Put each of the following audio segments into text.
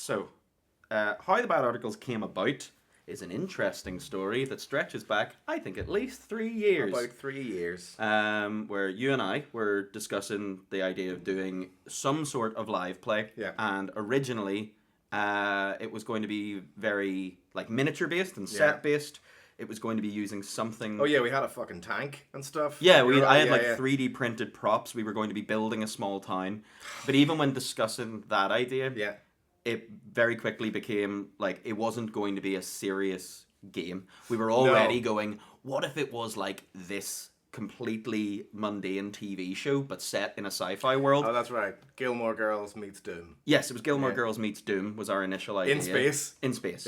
So, how the bad articles came about is an interesting story that stretches back, I think, at least 3 years. About 3 years. Where you and I were discussing the idea of doing some sort of live play. Yeah. And originally, it was going to be very miniature based and set based. It was going to be using something. Oh yeah, we had a fucking tank and stuff. Yeah, I had 3D printed props. We were going to be building a small town. But even when discussing that idea, it very quickly became it wasn't going to be a serious game. We were already going, what if it was like this completely mundane TV show but set in a sci-fi world? Oh, that's right. Gilmore Girls meets Doom. Yes, it was Gilmore Girls meets Doom was our initial idea. In space. In space.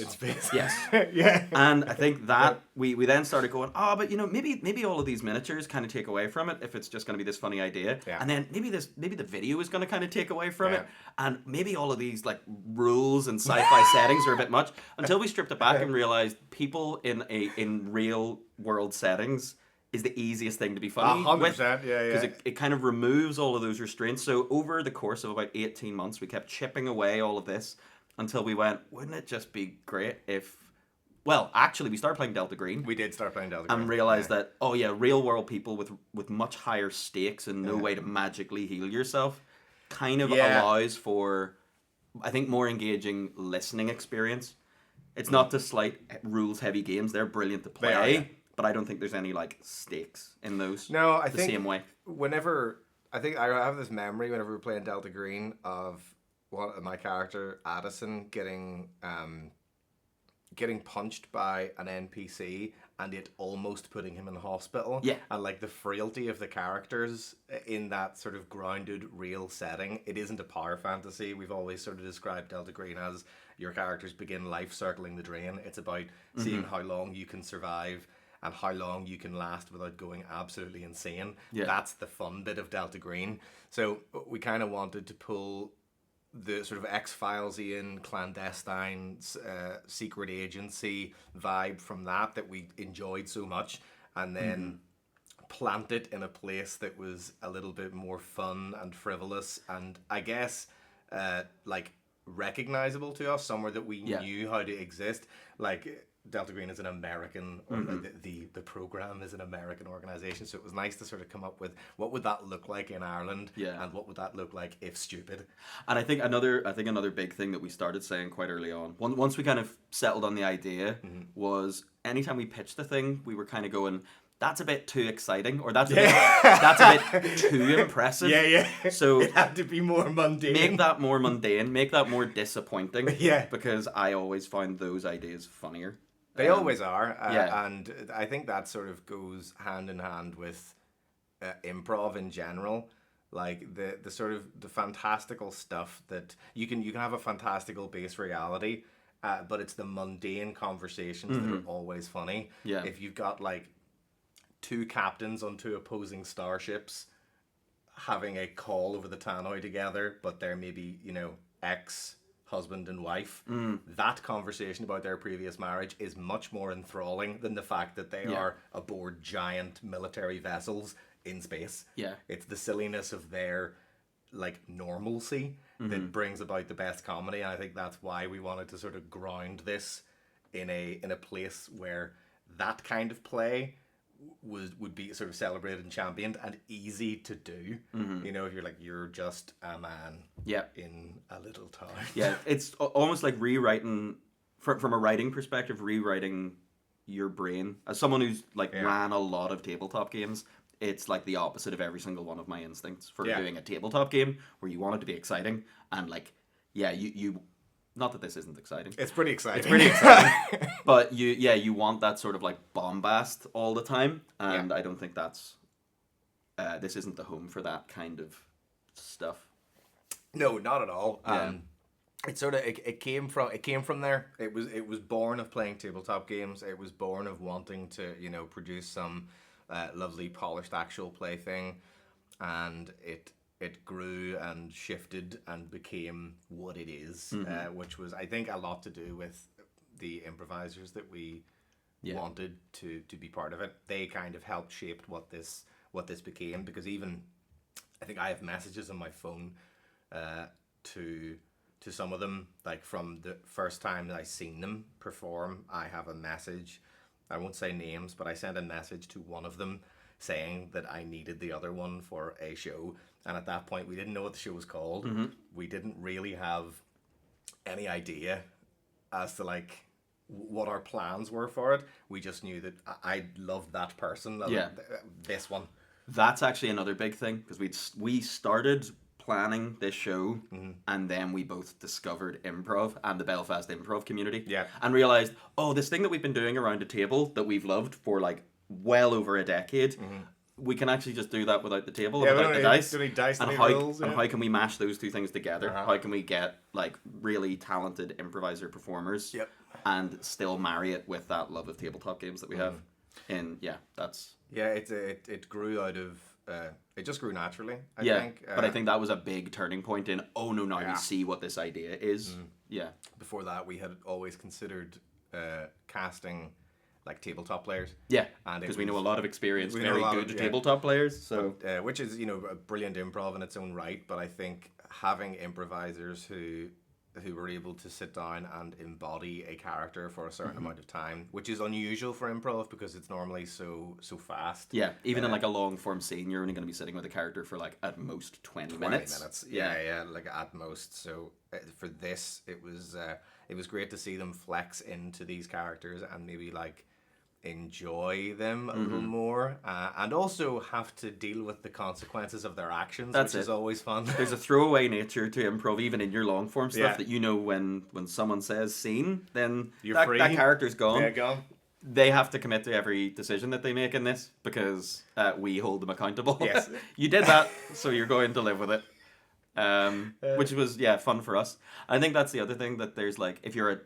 Yes. Yeah. And I think that we then started going, but maybe all of these miniatures kind of take away from it if it's just going to be this funny idea. Yeah. And then maybe the video is going to kind of take away from it. And maybe all of these rules and sci-fi settings are a bit much until we stripped it back and realized people in real world settings is the easiest thing to be funny 100%, with. yeah. Because it kind of removes all of those restraints. So over the course of about 18 months, we kept chipping away all of this until we went, wouldn't it just be great if... Well, actually, we started playing Delta Green. We did start playing Delta Green. And realised that, real world people with much higher stakes and no way to magically heal yourself kind of allows for, I think, more engaging listening experience. It's not to slight rules-heavy games. They're brilliant to play. But I don't think there's any stakes in those. No, I think same way. I think I have this memory whenever we were playing Delta Green of my character Addison getting punched by an NPC and it almost putting him in the hospital. Yeah. And the frailty of the characters in that sort of grounded real setting. It isn't a power fantasy. We've always sort of described Delta Green as your characters begin life circling the drain. It's about seeing how long you can survive and how long you can last without going absolutely insane. Yeah. That's the fun bit of Delta Green. So we kind of wanted to pull the sort of X-Files-ian, clandestine, secret agency vibe from that we enjoyed so much, and then plant it in a place that was a little bit more fun and frivolous, and I guess recognizable to us, somewhere that we knew how to exist. Delta Green is an American, or the program is an American organization, so it was nice to sort of come up with what would that look like in Ireland, and what would that look like if stupid. And I think another big thing that we started saying quite early on, once we kind of settled on the idea, was anytime we pitched the thing, we were kind of going, that's a bit too exciting, or that's a bit too impressive. Yeah. So it had to be more mundane. Make that more mundane. Make that more disappointing. Yeah. Because I always find those ideas funnier. They always are. And I think that sort of goes hand in hand with improv in general. The sort of the fantastical stuff that you can have a fantastical base reality, but it's the mundane conversations that are always funny. Yeah. If you've got two captains on two opposing starships having a call over the tannoy together, but they're maybe, ex-husband and wife, that conversation about their previous marriage is much more enthralling than the fact that they are aboard giant military vessels in space. Yeah. It's the silliness of their normalcy that brings about the best comedy, and I think that's why we wanted to sort of ground this in a place where that kind of play would be sort of celebrated and championed and easy to do. If you're just a man in a little town. Yeah, it's almost like rewriting, from a writing perspective, rewriting your brain. As someone who's ran a lot of tabletop games, it's the opposite of every single one of my instincts for doing a tabletop game where you want it to be exciting and you not that this isn't exciting. It's pretty exciting. It's pretty exciting. But you want that sort of bombast all the time, and I don't think that's this isn't the home for that kind of stuff. No, not at all. It sort of it came from there. It was born of playing tabletop games. It was born of wanting to produce some lovely polished actual play thing, and it grew and shifted and became what it is, which was, I think, a lot to do with the improvisers that we wanted to be part of it. They kind of helped shape what this became, because even I think I have messages on my phone to to some of them, like from the first time that I seen them perform, I have a message. I won't say names, but I sent a message to one of them saying that I needed the other one for a show. And at that point, we didn't know what the show was called. Mm-hmm. We didn't really have any idea as to like what our plans were for it. We just knew that I loved that person. This one. That's actually another big thing, because we started planning this show, and then we both discovered improv and the Belfast improv community, and realized, this thing that we've been doing around a table that we've loved for like well over a decade, we can actually just do that without the table, without the dice. And how can we mash those two things together? How can we get like really talented improviser performers and still marry it with that love of tabletop games that we have? And it grew out of it just grew naturally, I think. But I think that was a big turning point in, we see what this idea is. Before that, we had always considered casting like tabletop players. Yeah, because we know a lot of experienced, very good tabletop players. So, which is a brilliant improv in its own right. But I think having improvisers who were able to sit down and embody a character for a certain amount of time, which is unusual for improv because it's normally so fast. Yeah, even in like a long form scene, you're only going to be sitting with a character for like at most 20 minutes. Yeah, like at most. So for this, it was great to see them flex into these characters and maybe like enjoy them a little more, and also have to deal with the consequences of their actions, which is always fun. There's a throwaway nature to improv, even in your long form stuff, that when someone says scene, then that character's gone. Yeah, gone. They have to commit to every decision that they make in this, because we hold them accountable. Yes. You did that, so you're going to live with it. Which was fun for us. I think that's the other thing, that there's like, if you're a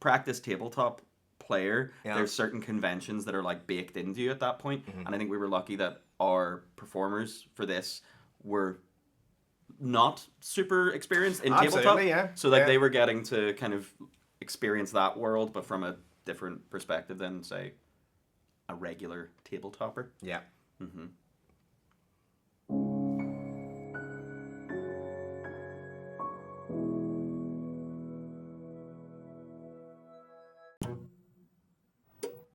practice tabletop player, there's certain conventions that are like baked into you at that point. And I think we were lucky that our performers for this were not super experienced in tabletop, so like they were getting to kind of experience that world, but from a different perspective than say a regular tabletopper.